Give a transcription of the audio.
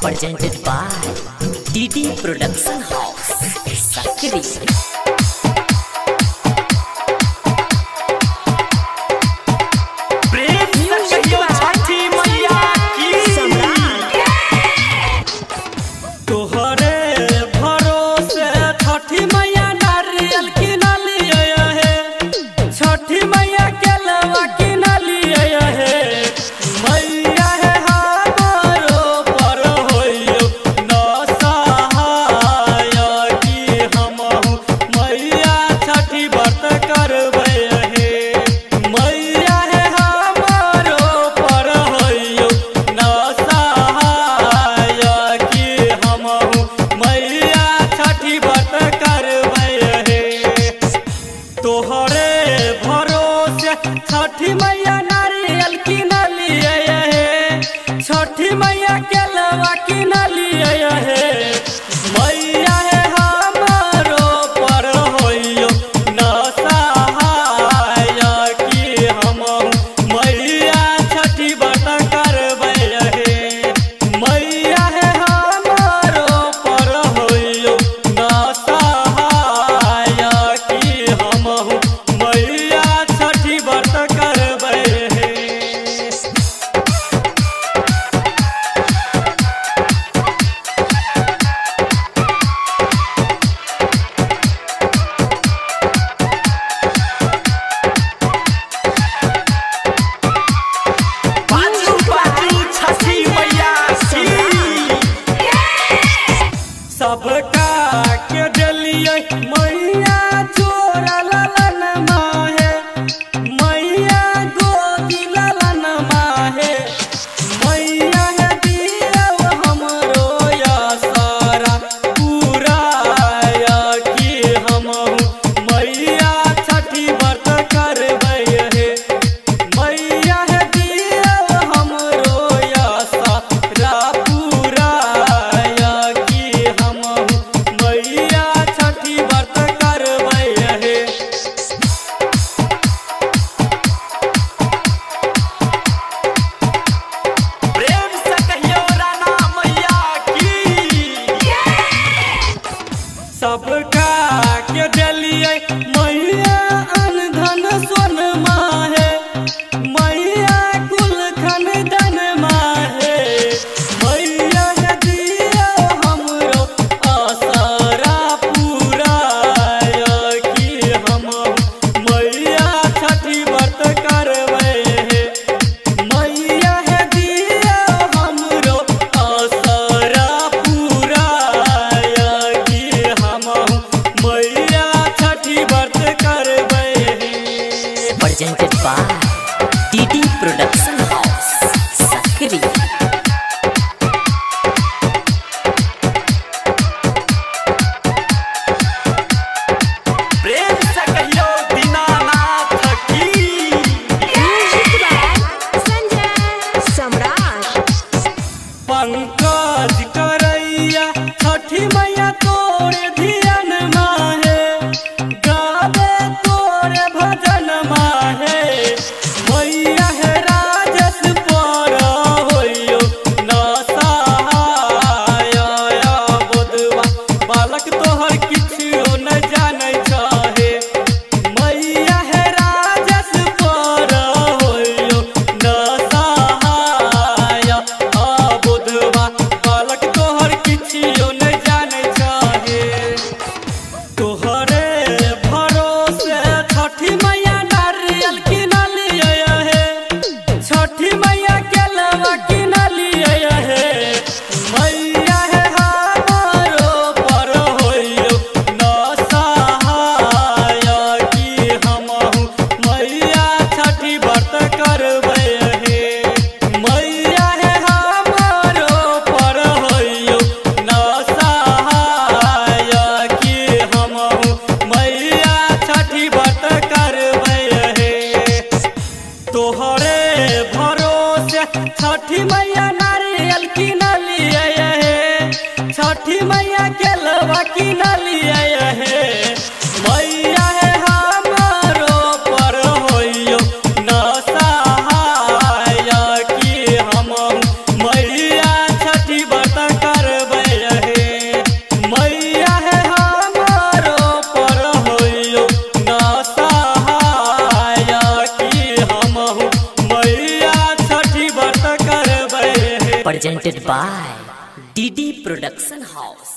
Presented by DD Production House, Sakri. छठी मैया नारियल किनलिए है, छठी मैया केलवा किनलिए है। मैया है हमारो पर होइयो न सहाय कि हम मैया छठी व्रत करबै है। मैया है हमारो पर होइयो न सहाय कि हम मैया छठी व्रत सबका के दिलिए मैया चोरा ललन माहे, मैया गोदी ललन माहे। मैया है दियव हमरो आसरा पूरा कि हम मैया छठी व्रत करबै है। मैया है दियव हमरो आसरा पूरा मैया छठी व्रत करबै है। प्रेम से कहियो राना मैया की। सबका के दिलिए मैया अन्न धन सोन माहे, मैया कुल खानदान माहे। मैया है दिया हमरो आसरा पूरा कि हम मैया छठी व्रत करबै है। मैया है दिया हमरो आसरा पूरा कि हम मैया छठी व्रत करबै है। Presented by DD Production House, Sakri. प्रेम से कहियो दीनानाथ की। संजय सम्राट पंकज करैया छठी मैया तोरे धियन माहे, गावे तोरे भजन माहे। मैया है राजस पर होइयो न सहाय बोधवा बालक तोहर किछो न जानै चाहे। मैया है राजस पर होइयो न सहाय बोधवा बालक तोहर किछो न जानै चाहे। तोहरे भरोसे छठी मैया नारियल किनलिए है, छठी मैया केलवा किनलिए है। मैया है हमारो पर होइयो न सहाय कि हम मैया छठी व्रत करबै है। मैया है हमारो पर होइयो न सहाय कि हम मैया छठी व्रत करबै है। तोहरे भरोसे छठी मैया नारियल किनलिए है, छठी मैया केलवा किनलिए है। मैया है हमारो पर होइयो न सहाय कि presented by DD Production House,